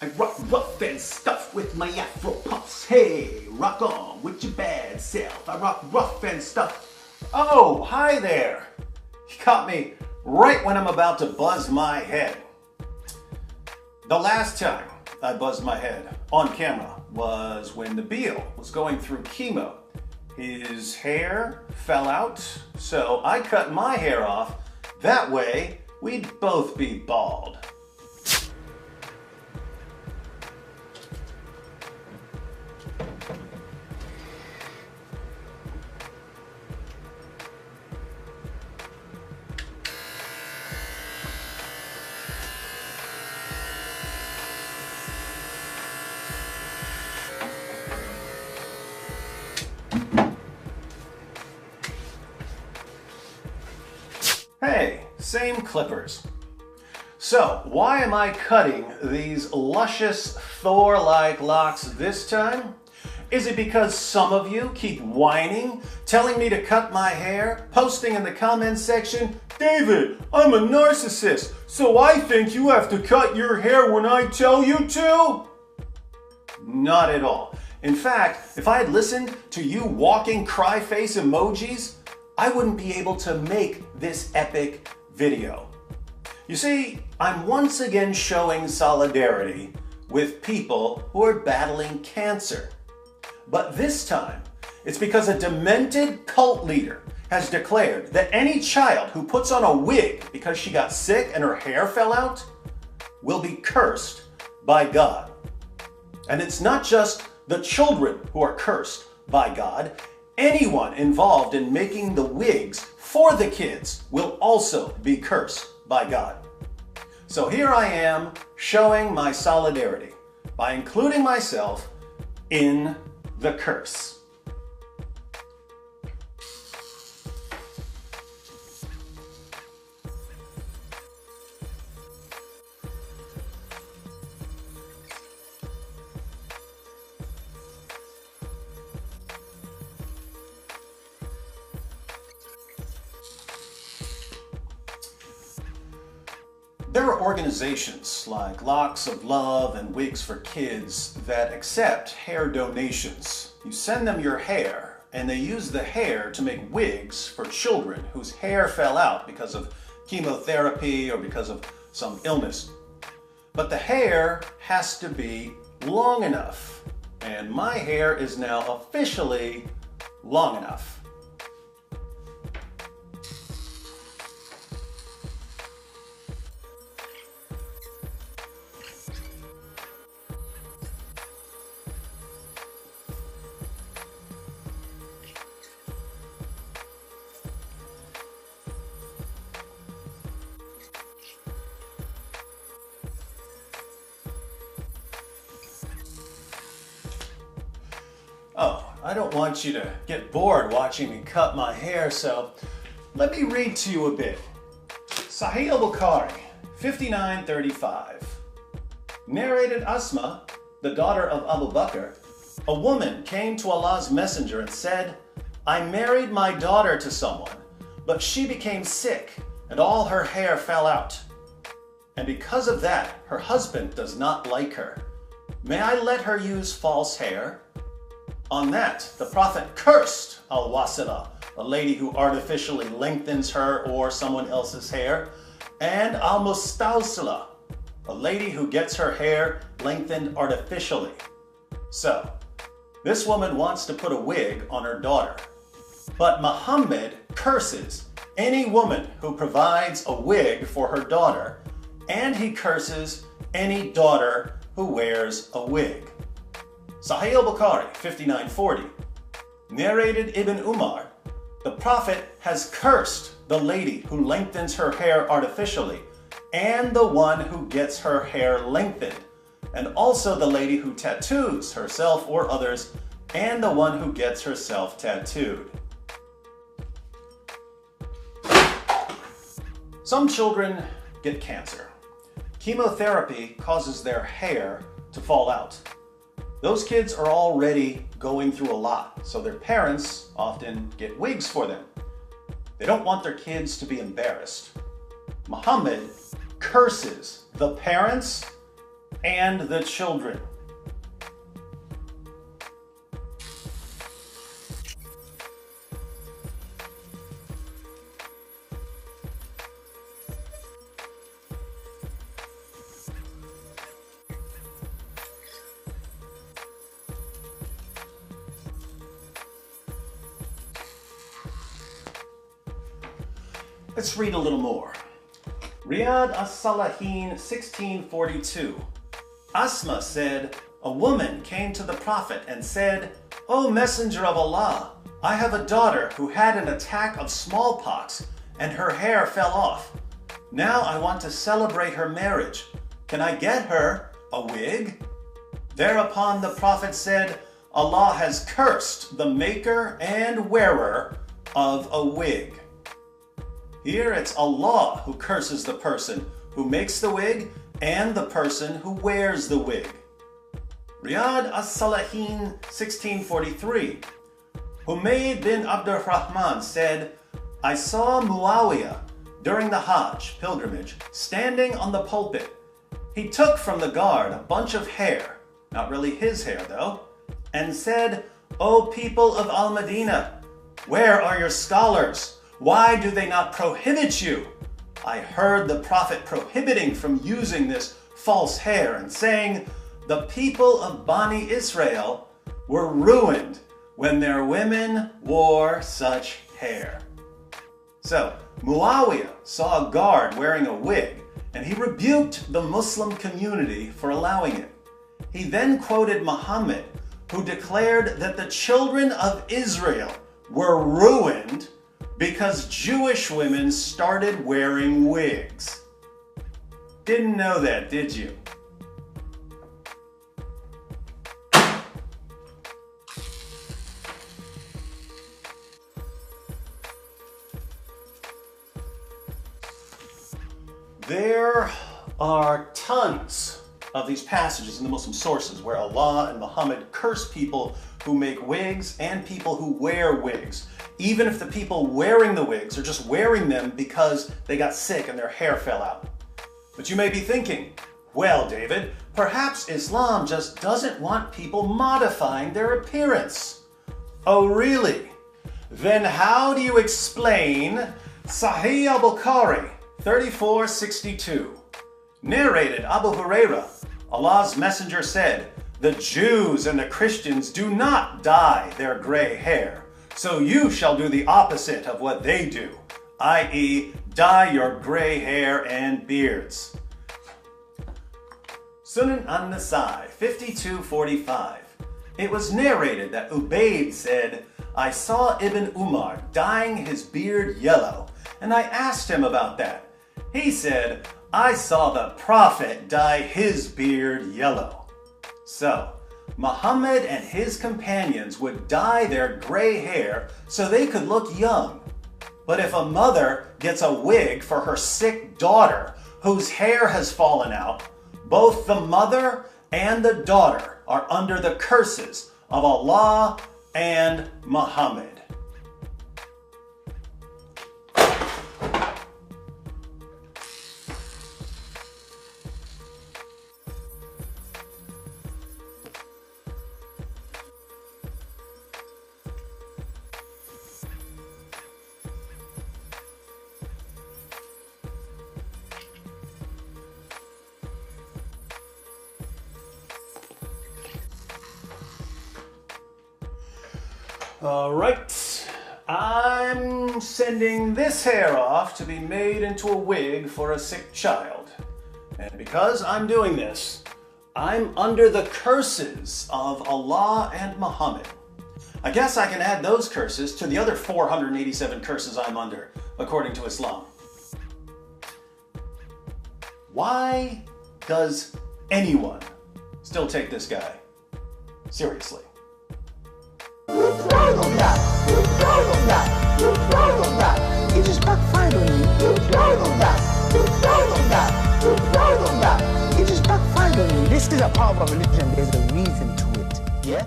I rock rough and stuff with my afro puffs. Hey, rock on with your bad self. I rock rough and stuff. Oh, hi there. You caught me right when I'm about to buzz my head. The last time I buzzed my head on camera was when Nabil was going through chemo. His hair fell out, so I cut my hair off. That way, we'd both be bald. Hey, same clippers. So, why am I cutting these luscious Thor-like locks this time? Is it because some of you keep whining, telling me to cut my hair, posting in the comments section, "David, I'm a narcissist, so I think you have to cut your hair when I tell you to"? Not at all. In fact, if I had listened to you walking cry face emojis, I wouldn't be able to make this epic video. You see, I'm once again showing solidarity with people who are battling cancer. But this time, it's because a demented cult leader has declared that any child who puts on a wig because she got sick and her hair fell out will be cursed by God. And it's not just the children who are cursed by God. Anyone involved in making the wigs for the kids will also be cursed by God. So here I am showing my solidarity by including myself in the curse. There are organizations like Locks of Love and Wigs for Kids that accept hair donations. You send them your hair, and they use the hair to make wigs for children whose hair fell out because of chemotherapy or because of some illness. But the hair has to be long enough, and my hair is now officially long enough. Oh, I don't want you to get bored watching me cut my hair, so let me read to you a bit. Sahih al-Bukhari, 59:35. Narrated Asma, the daughter of Abu Bakr, a woman came to Allah's messenger and said, "I married my daughter to someone, but she became sick and all her hair fell out. And because of that, her husband does not like her. May I let her use false hair?" On that, the Prophet cursed al-Wasila, a lady who artificially lengthens her or someone else's hair, and al-Mustawsila, a lady who gets her hair lengthened artificially. So, this woman wants to put a wig on her daughter. But Muhammad curses any woman who provides a wig for her daughter, and he curses any daughter who wears a wig. Sahih al-Bukhari, 59:40. Narrated Ibn Umar, the Prophet has cursed the lady who lengthens her hair artificially, and the one who gets her hair lengthened, and also the lady who tattoos herself or others, and the one who gets herself tattooed. Some children get cancer. Chemotherapy causes their hair to fall out. Those kids are already going through a lot, so their parents often get wigs for them. They don't want their kids to be embarrassed. Muhammad curses the parents and the children. Let's read a little more. Riyad as-Salihin 1642. Asma said, a woman came to the Prophet and said, O Messenger of Allah, I have a daughter who had an attack of smallpox and her hair fell off. Now I want to celebrate her marriage. Can I get her a wig? Thereupon the Prophet said, Allah has cursed the maker and wearer of a wig. Here it's Allah who curses the person who makes the wig and the person who wears the wig. Riyad as-Salihin 1643. Humayd bin Abdurrahman said, I saw Muawiyah during the Hajj pilgrimage standing on the pulpit. He took from the guard a bunch of hair, not really his hair though, and said, O people of Al-Madinah, where are your scholars? Why do they not prohibit you? I heard the Prophet prohibiting from using this false hair and saying, the people of Bani Israel were ruined when their women wore such hair. So, Muawiyah saw a guard wearing a wig, and he rebuked the Muslim community for allowing it. He then quoted Muhammad, who declared that the children of Israel were ruined because Jewish women started wearing wigs. Didn't know that, did you? There are tons of these passages in the Muslim sources where Allah and Muhammad curse people who make wigs and people who wear wigs, even if the people wearing the wigs are just wearing them because they got sick and their hair fell out. But you may be thinking, well, David, perhaps Islam just doesn't want people modifying their appearance. Oh, really? Then how do you explain Sahih al-Bukhari 3462? Narrated Abu Huraira, Allah's messenger said, the Jews and the Christians do not dye their gray hair, so you shall do the opposite of what they do, i.e., dye your gray hair and beards. Sunan an-Nasai 5245. It was narrated that Ubayd said, I saw Ibn Umar dyeing his beard yellow, and I asked him about that. He said, I saw the Prophet dye his beard yellow. So, Muhammad and his companions would dye their gray hair so they could look young. But if a mother gets a wig for her sick daughter whose hair has fallen out, both the mother and the daughter are under the curses of Allah and Muhammad. All right, I'm sending this hair off to be made into a wig for a sick child. And because I'm doing this, I'm under the curses of Allah and Muhammad. I guess I can add those curses to the other 487 curses I'm under, according to Islam. Why does anyone still take this guy seriously? You're proud of that. You're proud of that. You're proud of that. It just backfired on you. You're proud of that. You're proud of that. You're proud of that. It just backfired on you. This is a part of a religion. There's a reason to it. Yeah?